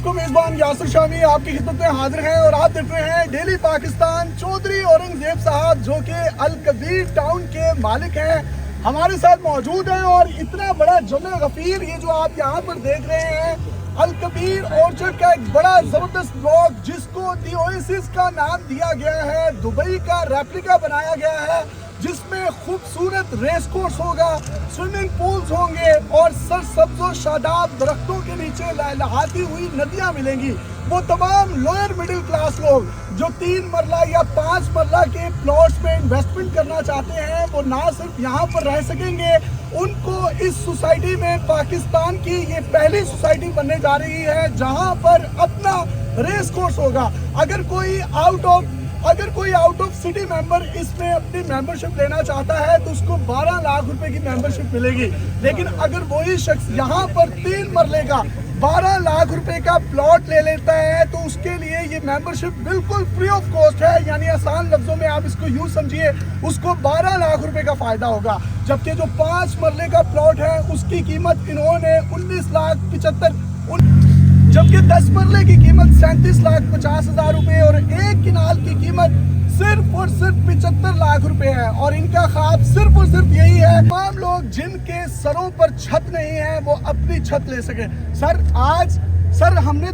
आपको मेजबान यासिर शामी आपकी खिदमत में हाजिर हैं और आप देख रहे हैं डेली पाकिस्तान। चौधरी औरंगजेब साहब जो कि अल कबीर टाउन के मालिक हैं हमारे साथ मौजूद हैं और इतना बड़ा जमे गफीर ये जो आप यहाँ पर देख रहे हैं अल कबीर ऑर्चर्ड का एक बड़ा जबरदस्त ब्लॉक जिसको दी ओएसिस का नाम दिया गया है, दुबई का रेप्लिका बनाया गया है जिसमें खूबसूरत रेस कोर्स होगा, स्विमिंग पूल्स होंगे और सरसब्ज़ शादाब दरख्तों के नीचे लहलहाती हुई नदियां मिलेंगी। वो तमाम लोअर मिडिल क्लास लोग जो 3 मरला या 5 मरला के प्लॉट्स में इन्वेस्टमेंट करना चाहते हैं वो ना सिर्फ यहाँ पर रह सकेंगे, उनको इस सोसाइटी में पाकिस्तान की ये पहली सोसाइटी बनने जा रही है जहाँ पर अपना रेस कोर्स होगा। अगर कोई आउट ऑफ सिटी मेंबर इसमें अपनी मेंबरशिप लेना चाहता है तो उसको 12 लाख रुपए की मेंबरशिप मिलेगी। लेकिन अगर वही शख्स यहाँ पर 3 मरले का 12 लाख रुपए का प्लॉट ले लेता है तो उसके लिए ये मेंबरशिप बिल्कुल फ्री ऑफ कॉस्ट है, यानी आसान लफ्जों में आप इसको यूं समझिए उसको 12 लाख रुपए का फायदा होगा। जबकि जो 5 मरले का प्लॉट है उसकी कीमत इन्होंने 19,75,000, जबकि 10 मरले की कीमत 37,50,000 रुपए और एक किनाल की कीमत सिर्फ और सिर्फ 75 लाख रुपए है। और इनका ख्वाब सिर्फ और सिर्फ यही है तमाम लोग जिनके सरों पर छत नहीं है वो अपनी छत ले सके। सर हमने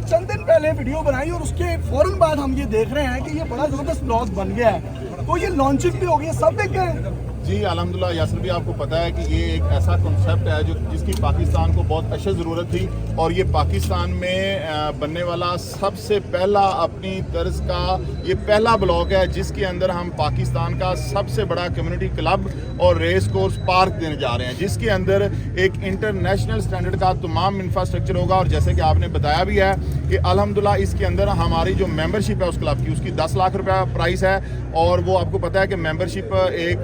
चंद दिन पहले वीडियो बनाई और उसके फौरन बाद हम ये देख रहे हैं कि ये बड़ा जबरदस्त ब्लॉग बन गया है, तो ये लॉन्चिंग भी हो गई है, सब देख गए। जी अल्हम्दुलिल्लाह यासिर भी आपको पता है कि ये एक ऐसा कॉन्सेप्ट है जिसकी पाकिस्तान को बहुत अशद ज़रूरत थी और ये पाकिस्तान में बनने वाला सबसे पहला अपनी तर्ज का ये पहला ब्लॉक है जिसके अंदर हम पाकिस्तान का सबसे बड़ा कम्युनिटी क्लब और रेस कोर्स पार्क देने जा रहे हैं, जिसके अंदर एक इंटरनेशनल स्टैंडर्ड का तमाम इंफ्रास्ट्रक्चर होगा। और जैसे कि आपने बताया भी है कि अल्हम्दुलिल्लाह इसके अंदर हमारी जो मेंबरशिप है उस क्लब की उसकी 10 लाख रुपया प्राइस है और वो आपको पता है कि मेंबरशिप एक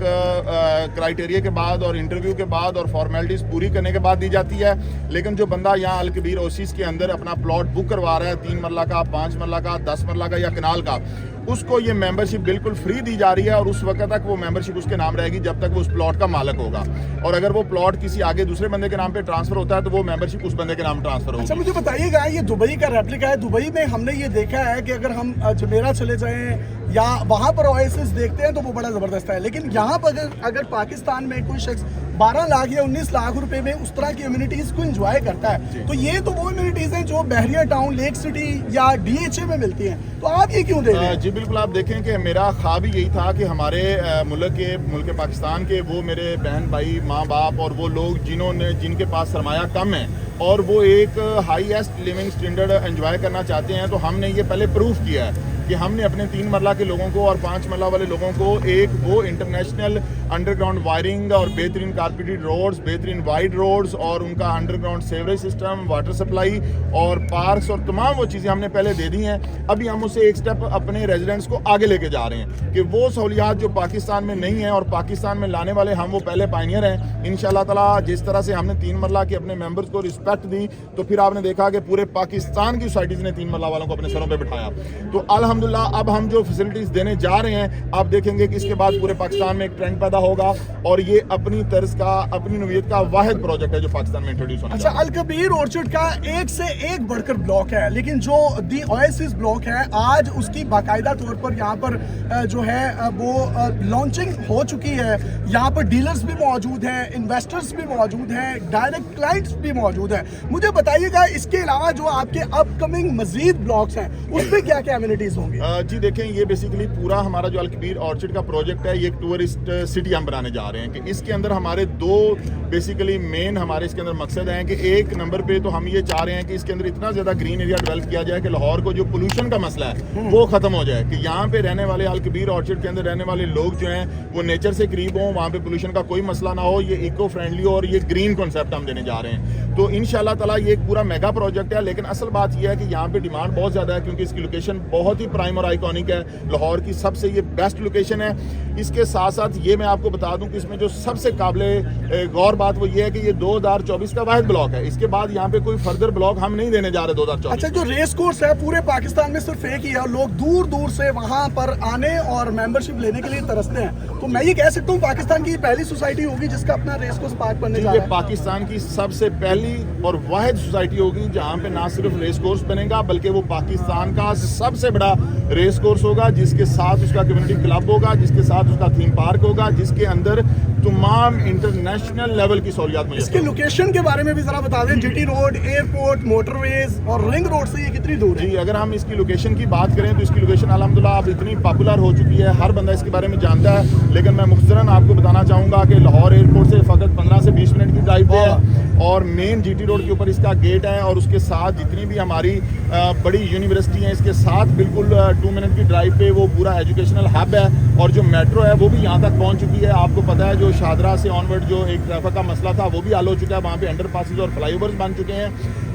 क्राइटेरिया के बाद और इंटरव्यू के बाद और फॉर्मेलिटीज़ पूरी करने के बाद दी जाती है। लेकिन जो बंदा यहाँ अल कबीर ओसिस के अंदर अपना प्लॉट बुक करवा रहा है 3 मरला का, 5 मरला का, 10 मरला का या कनाल का, उसको ये मेंबरशिप बिल्कुल फ्री दी जा रही है और उस वक्त तक वो मेंबरशिप उसके नाम रहेगी जब तक वो उस प्लॉट का मालिक होगा। और अगर वो प्लॉट किसी आगे दूसरे बंदे के नाम पे ट्रांसफर होता है तो वो मेंबरशिप उस बंदे के नाम ट्रांसफर होगी। अच्छा मुझे बताइएगा, ये दुबई का रेप्लिका है, दुबई में हमने ये देखा है कि अगर हम जमेरा चले जाएं या वहाँ पर ओएसिस देखते हैं तो वो बड़ा ज़बरदस्त है, लेकिन यहाँ पर अगर पाकिस्तान में कोई शख्स 12 लाख या 19 लाख रुपए में उस तरह की इम्यूनिटीज़ को एंजॉय करता है तो ये तो वो इम्यूनिटीज़ हैं जो बहरिया टाउन, लेक सिटी या DHA में मिलती हैं, तो आप ये क्यों दे रहे हैं? जी बिल्कुल, आप देखें कि मेरा ख्वाब ही यही था कि हमारे मुल्क पाकिस्तान के वो मेरे बहन भाई, माँ बाप और वो लोग जिनके पास सरमाया कम है और वो एक हाईएस्ट लिविंग स्टैंडर्ड एंजॉय करना चाहते हैं, तो हमने ये पहले प्रूफ किया है कि हमने अपने 3 मरला के लोगों को और 5 मरला वाले लोगों को एक वो इंटरनेशनल अंडरग्राउंड वायरिंग और बेहतरीन कारपेटेड रोड्स, बेहतरीन वाइड रोड्स और उनका underground sewerage system, water supply और पार्क्स और तमाम वो चीज़ें हमने पहले दे दी हैं। अभी हम उसे एक स्टेप अपने रेजिडेंट्स को आगे लेके जा रहे हैं कि वो सहूलियात जो पाकिस्तान में नहीं है और पाकिस्तान में लाने वाले हम वो पहले पायनियर हैं। इंशाल्लाह ताला जिस तरह से हमने 3 मरला के अपने मेंबर्स को रिस्पेक्ट दी तो फिर आपने देखा कि पूरे पाकिस्तान की सोसाइटीज़ ने 3 मरला वालों को अपने सरों पर बिठाया। तो अल्हम्दुलिल्लाह अब हम जो फैसिलिटीज़ देने जा रहे हैं आप देखेंगे कि इसके बाद पूरे पाकिस्तान में एक ट्रेंड पैदा होगा और ये अपनी तर्ज का, अपनी नौयत का वाहिद प्रोजेक्ट है जो पाकिस्तान में इंट्रोड्यूस होना। अच्छा, अल कबीर ऑर्चर्ड का एक से एक बढ़कर ब्लॉक है, लेकिन जो दी ओएसिस ब्लॉक है आज उसकी बाकायदा तौर पर यहाँ पर जो है वो लॉन्चिंग हो चुकी है। यहाँ पर डीलर्स भी मौजूद हैं, इन्वेस्टर्स भी मौजूद हैं, डायरेक्ट क्लाइंट्स भी मौजूद हैं। मुझे बताइएगा इसके अलावा जो आपके अपकमिंग मजीद ब्लॉक्स हैं उसमें क्या क्या एमिनिटीज होंगी? जी देखें, ये बेसिकली पूरा हमारा जो अल कबीर ऑर्चर्ड का प्रोजेक्ट है ये एक टूरिस्ट सिटी हम बनाने जा रहे हैं कि इसके अंदर हमारे 2 बेसिकली मेन हमारे इसके अंदर मकसद हैं कि एक नंबर पे तो हम ये चाह रहे हैं कि इसके अंदर इतना ज़्यादा ग्रीन एरिया डेवलप किया जाए कि लाहौर को जो पोल्यूशन का मसला है वो ख़त्म हो जाए, कि यहाँ पे रहने वाले अल कबीर ऑर्चर्ड के अंदर रहने वाले लोग जो हैं वो नेचर से करीब हों, वहाँ पे पोल्यूशन का कोई मसला ना हो, ये इको फ्रेंडली हो और ये ग्रीन कॉन्सेप्ट हम देने जा रहे हैं। तो इंशाल्लाह ताला ये एक पूरा मेगा प्रोजेक्ट है, लेकिन असल बात यह है कि यहाँ पे डिमांड बहुत ज़्यादा है क्योंकि इसकी लोकेशन बहुत ही प्राइम और आइकॉनिक है, लाहौर की सबसे ये बेस्ट लोकेशन है। इसके साथ साथ ये मैं आपको बता दूं कि इसमें जो सबसे काबिल गौर बात वो ये है कि ये 2024 का वाहिद ब्लॉक है, इसके बाद यहाँ पे कोई फर्दर ब्लॉक हम नहीं देने जा रहे 2024। अच्छा, जो रेस कोर्स है पूरे पाकिस्तान में सिर्फ एक ही है, लोग दूर दूर से वहाँ पर आने और मेंबरशिप लेने के लिए तरसते हैं, तो मैं ये कह सकता हूँ पाकिस्तान की पहली सोसाइटी होगी जिसका अपना रेस कोर्स पार्क बनने जा रहा है। पाकिस्तान की सबसे पहली اور واحد سوسائٹی ہوگی جہاں پہ نہ صرف ریس کورس بنے گا بلکہ وہ پاکستان کا سب سے بڑا ریس کورس ہوگا، جس کے ساتھ اس کا کمیونٹی کلب ہوگا، جس کے ساتھ اس کا تھیم پارک ہوگا، جس کے اندر تمام انٹرنیشنل لیول کی سہولیات اس میسر کی لوکیشن کے بارے میں بھی ذرا بتا دیں، G T road, airport, motorways اور رنگ روڈ سے یہ کتنی دور ہے؟ جی اگر ہم اس کی لوکیشن کی بات کریں تو اس کی لوکیشن الحمدللہ اب اتنی پاپولر ہو چکی ہے، ہر بندہ اس کے بارے میں جانتا ہے، لیکن میں مختصراً آپ کو بتانا چاہوں گا کہ لاہور ایئرپورٹ سے فقط 15 سے 20 منٹ کی ڈرائیو پہ ہے، اور مین جی ٹی روڈ کے اوپر اس کا گیٹ ہے، اور اس کے ساتھ جتنی بھی ہماری بڑی یونیورسٹی ہیں اس کے ساتھ بالکل 2 منٹ کی ڈرائیو پہ وہ پورا ایجوکیشنل ہب ہے، اور جو میٹرو ہے وہ بھی یہاں تک پہنچ چکی ہے۔ آپ کو پتہ ہے جو شاہدرہ سے آنورڈ جو ایک ٹریفک کا مسئلہ تھا وہ بھی حل ہو چکا ہے، وہاں پہ انڈر پاسز اور فلائی اوورز بن چکے ہیں۔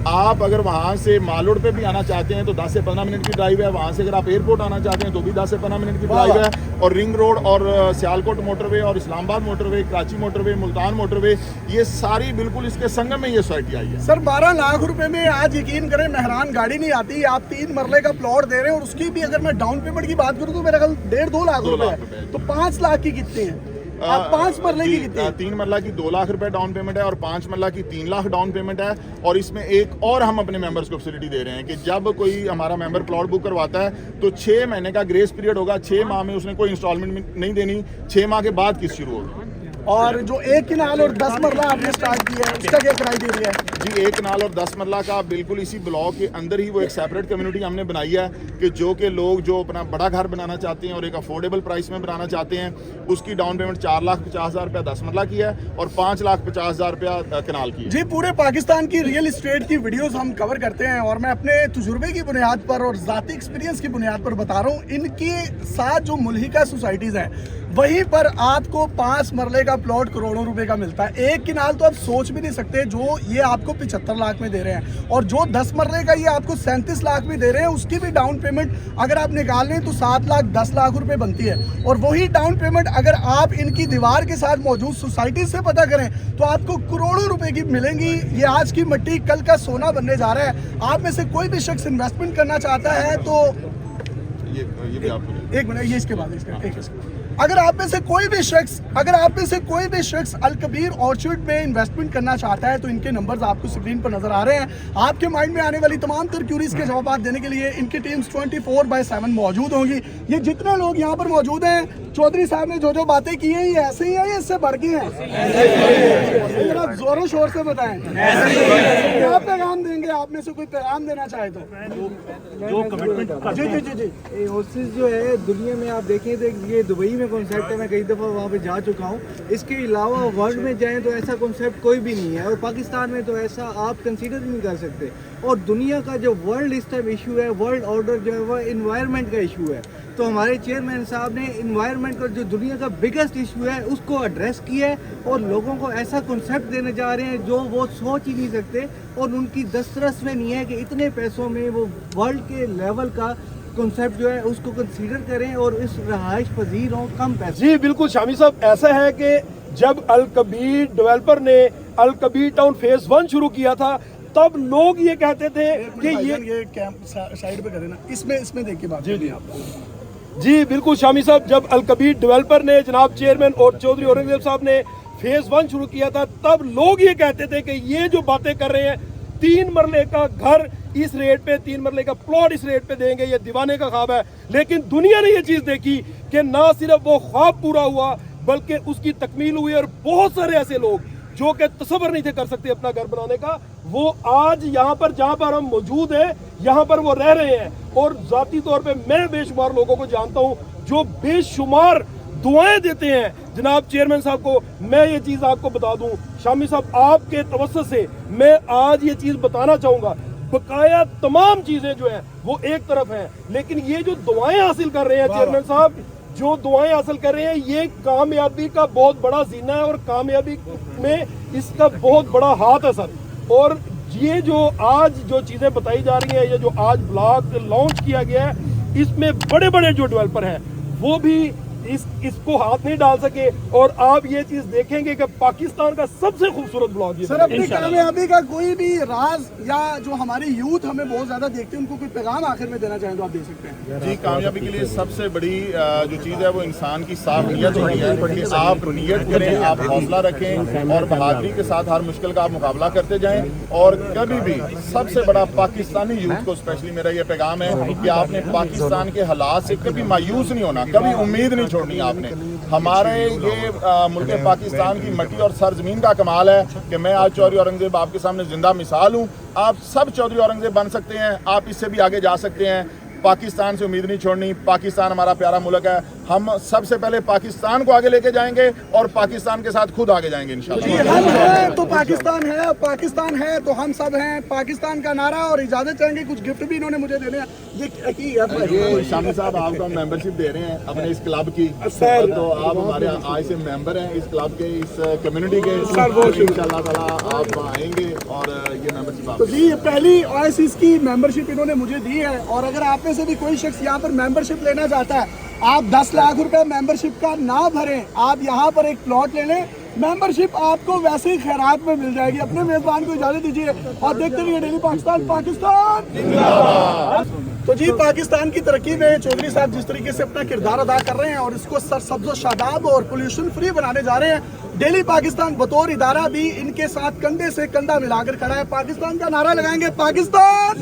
آپ اگر وہاں سے مالوڑ پہ بھی آنا چاہتے ہیں تو 10 سے 15 منٹ کی ڈرائیو ہے، وہاں سے اگر آپ ایئرپورٹ آنا چاہتے ہیں تو بھی 10 سے 15 منٹ کی ڈرائیو ہے، اور رنگ روڈ اور سیالکوٹ موٹر وے اور اسلام آباد موٹر وے، کراچی موٹر وے، ملتان موٹر وے، یہ ساری بالکل اس کے سنگم میں یہ سوسائٹی آئی ہے۔ سر 12 لاکھ روپے میں آج یقین کریں مہران گاڑی نہیں آتی، آپ 3 مرلے کا پلاٹ دے رہے ہیں، اور اس کی بھی اگر میں ڈاؤن پیمنٹ کی بات کروں تو میرا خیال 1.5-2 لاکھ روپے ہے، تو 5 لاکھ کی کتنی ہیں؟ آپ 5 مرلے کی کتنی ہیں؟ 3 مرلہ کی 2 لاکھ روپے ڈاؤن پیمنٹ ہے، اور 5 مرلہ کی 3 لاکھ ڈاؤن پیمنٹ ہے، اور اس میں ایک اور ہم اپنے ممبرز کو فیسلٹی دے رہے ہیں کہ جب کوئی ہمارا ممبر پلاٹ بک کرواتا ہے تو 6 مہینے کا گریس پیریڈ ہوگا، 6 ماہ میں اس نے کوئی انسٹالمنٹ نہیں دینی، 6 ماہ کے بعد قسط شروع ہوگی۔ اور جو 1 کنال اور 10 مرلہ آپ نے سٹارٹ کیا ہے اس کا کیا کرائیٹیریا ہے؟ جی 1 کنال اور 10 مرلہ کا بالکل اسی بلاک کے اندر ہی وہ ایک سیپریٹ کمیونٹی ہم نے بنائی ہے کہ جو کہ لوگ جو اپنا بڑا گھر بنانا چاہتے ہیں اور ایک افورڈیبل پرائس میں بنانا چاہتے ہیں، اس کی ڈاؤن پیمنٹ 4,50,000 روپیہ 10 مرلہ کی ہے اور 5,50,000 روپیہ کنال کی ہے۔ جی پورے پاکستان کی ریئل اسٹیٹ کی ویڈیوز ہم کور کرتے ہیں، اور میں اپنے تجربے کی بنیاد پر اور ذاتی ایکسپیرینس کی بنیاد پر بتا رہا ہوں، ان کے ساتھ جو ملحقہ سوسائٹیز ہیں وہیں پر آپ کو 5 مرلے کا پلاٹ کروڑوں روپے کا ملتا ہے۔ 1 کنال تو آپ سوچ بھی نہیں سکتے جو یہ آپ کو 75 لاکھ میں دے رہے ہیں، اور جو 10 مرلے کا یہ آپ کو 37 لاکھ میں دے رہے ہیں، اس کی بھی ڈاؤن پیمنٹ اگر آپ نکال لیں تو 7 لاکھ 10 لاکھ روپے بنتی ہے، اور وہی ڈاؤن پیمنٹ اگر آپ ان کی دیوار کے ساتھ موجود سوسائٹی سے پتہ کریں تو آپ کو کروڑوں روپے کی ملیں گی۔ یہ آج کی مٹی کل کا سونا بننے جا رہا ہے۔ آپ میں سے کوئی بھی شخص انویسٹمنٹ کرنا چاہتا ہے تو یہ بھی آپ کو ایک منٹ، یہ اس کے بعد اگر آپ میں سے کوئی بھی شخص الکبیر آرچرڈ میں انویسٹمنٹ کرنا چاہتا ہے تو ان کے نمبرز آپ کو اسکرین پر نظر آ رہے ہیں۔ آپ کے مائنڈ میں آنے والی تمام تر کیوریز کے جوابات دینے کے لیے ان کی ٹیمز 24/7 موجود ہوں گی۔ یہ جتنے لوگ یہاں پر موجود ہیں، چودھری صاحب نے جو باتیں کی ہیں یہ ایسے ہی ہیں یا اس سے بڑھ گئی ہیں؟ ذرا زور و شور سے بتائیں کیا پیغام دیں گے، آپ میں سے کوئی پیغام دینا چاہے تو؟ جی ہاسٹس جو ہے دنیا میں آپ دیکھیں تو یہ دبئی میں کنسیپٹ ہے، میں کئی دفعہ وہاں پہ جا چکا ہوں، اس کے علاوہ ورلڈ میں جائیں تو ایسا کنسیپٹ کوئی بھی نہیں ہے، اور پاکستان میں تو ایسا آپ کنسیڈر نہیں کر سکتے۔ اور دنیا کا جو ورلڈ اس ٹائم ایشو ہے، ورلڈ آرڈر جو ہے وہ انوائرمنٹ کا ایشو ہے، تو ہمارے چیئرمین صاحب نے انوائرمنٹ کا جو دنیا کا بگیسٹ ایشو ہے اس کو ایڈریس کیا ہے، اور لوگوں کو ایسا کنسیپٹ دینے جا رہے ہیں جو وہ سوچ ہی نہیں سکتے، اور ان کی دسترس میں نہیں ہے کہ اتنے پیسوں میں وہ ورلڈ کے لیول کا کنسیپٹ جو ہے اس کو کنسیڈر کریں اور اس رہائش پذیر ہوں کم پیسے۔ جی بالکل شامی صاحب، ایسا ہے کہ جب الکبیر ڈیولپر نے الکبیر ٹاؤن فیز 1 شروع کیا تھا تب لوگ یہ کہتے تھے کہ یہ سائیڈ پہ کریں نا، اس میں دیکھ کے بات جی جی بالکل شامی صاحب، جب الکبیر ڈیولپر نے جناب چیئرمین اور چودھری اورنگزیب صاحب نے فیز 1 شروع کیا تھا تب لوگ یہ کہتے تھے کہ یہ جو باتیں کر رہے ہیں 3 مرلے کا گھر اس ریٹ پہ، 3 مرلے کا پلاٹ اس ریٹ پہ دیں گے، یہ دیوانے کا خواب ہے۔ لیکن دنیا نے یہ چیز دیکھی کہ نہ صرف وہ خواب پورا ہوا بلکہ اس کی تکمیل ہوئی، اور بہت سارے ایسے لوگ جو کہ تصور نہیں تھے کر سکتے اپنا گھر بنانے کا، وہ آج یہاں پر جہاں پر ہم موجود ہیں یہاں پر وہ رہ رہے ہیں۔ اور ذاتی طور پہ میں بے شمار لوگوں کو جانتا ہوں جو بے شمار دعائیں دیتے ہیں جناب چیئرمین صاحب کو۔ میں یہ چیز آپ کو بتا دوں شامی صاحب، آپ کے توسط سے میں آج یہ چیز بتانا چاہوں گا، بقایا تمام چیزیں جو ہیں وہ ایک طرف ہیں، لیکن یہ جو دعائیں حاصل کر رہے ہیں چیئرمین صاحب، جو دعائیں حاصل کر رہے ہیں یہ کامیابی کا بہت بڑا زینہ ہے، اور کامیابی میں اس کا بہت بڑا ہاتھ ہے سر۔ اور یہ جو آج جو چیزیں بتائی جا رہی ہیں، یہ جو آج بلاک لانچ کیا گیا ہے، اس میں بڑے بڑے جو ڈیولپر ہیں وہ بھی इसको हाथ नहीं डाल सके, और आप ये चीज देखेंगे कि पाकिस्तान का सबसे खूबसूरत ब्लॉग ये सर अपनी कामयाबी का कोई भी राज या जो हमारी यूथ हमें बहुत ज्यादा देखते हैं उनको कोई पैगाम आखिर में देना चाहें तो आप दे सकते हैं। जी, कामयाबी के लिए सबसे बड़ी जो चीज़ है वो इंसान की साफ नीयत होती है कि आप नीयत करें, आप हौसला रखें और बहादुरी के साथ हर मुश्किल का आप मुकाबला करते जाएं। और कभी भी सबसे बड़ा पाकिस्तानी यूथ को स्पेशली मेरा ये पैगाम है कि आपने पाकिस्तान के हालात से कभी मायूस नहीं होना, कभी उम्मीद नहीं छोड़नी आपने। हमारे ये मुल्क पाकिस्तान की मट्टी और सरजमीन का कमाल है कि मैं आज चौधरी औरंगजेब आपके सामने जिंदा मिसाल हूँ। आप सब चौधरी औरंगजेब बन सकते हैं, आप इससे भी आगे जा सकते हैं। पाकिस्तान से उम्मीद नहीं छोड़नी, पाकिस्तान हमारा प्यारा मुल्क है, हम सबसे पहले पाकिस्तान को आगे लेके जाएंगे और पाकिस्तान के साथ खुद आगे जाएंगे इंशाल्लाह। हम हैं तो पाकिस्तान है, पाकिस्तान है तो हम सब हैं, पाकिस्तान का नारा। और इजाजत चाहेंगे, कुछ गिफ्ट भी इन्होंने मुझे देने हैं। ये शामी साहब आपको मेंबरशिप दे रहे हैं अपने इस क्लब की, तो आप हमारे आज से मेंबर हैं इस क्लब के, इस कम्युनिटी के। इंशाल्लाह ताला आप आएंगे और ये मेंबरशिप तो जी ये पहली ओएसिस की मेंबरशिप इन्होंने मुझे दी है। और अगर आप में से भी कोई शख्स यहाँ पर मेंबरशिप लेना चाहता है, आप 10 लाख रुपए मेंबरशिप का ना भरें, आप यहाँ पर एक प्लॉट ले लें, मेंबरशिप आपको वैसे ही खैरात में मिल जाएगी। अपने मेजबान को इजाजत दीजिए और देखते रहिए डेली पाकिस्तान। पाकिस्तान तो जी पाकिस्तान की तरक्की में चौधरी साहब जिस तरीके से अपना किरदार अदा कर रहे हैं और इसको सरसब्ज़ शादाब और पोल्यूशन फ्री बनाने जा रहे हैं, डेली पाकिस्तान बतौर इदारा भी इनके साथ कंधे से कंधा मिलाकर खड़ा है। पाकिस्तान का नारा लगाएंगे, पाकिस्तान।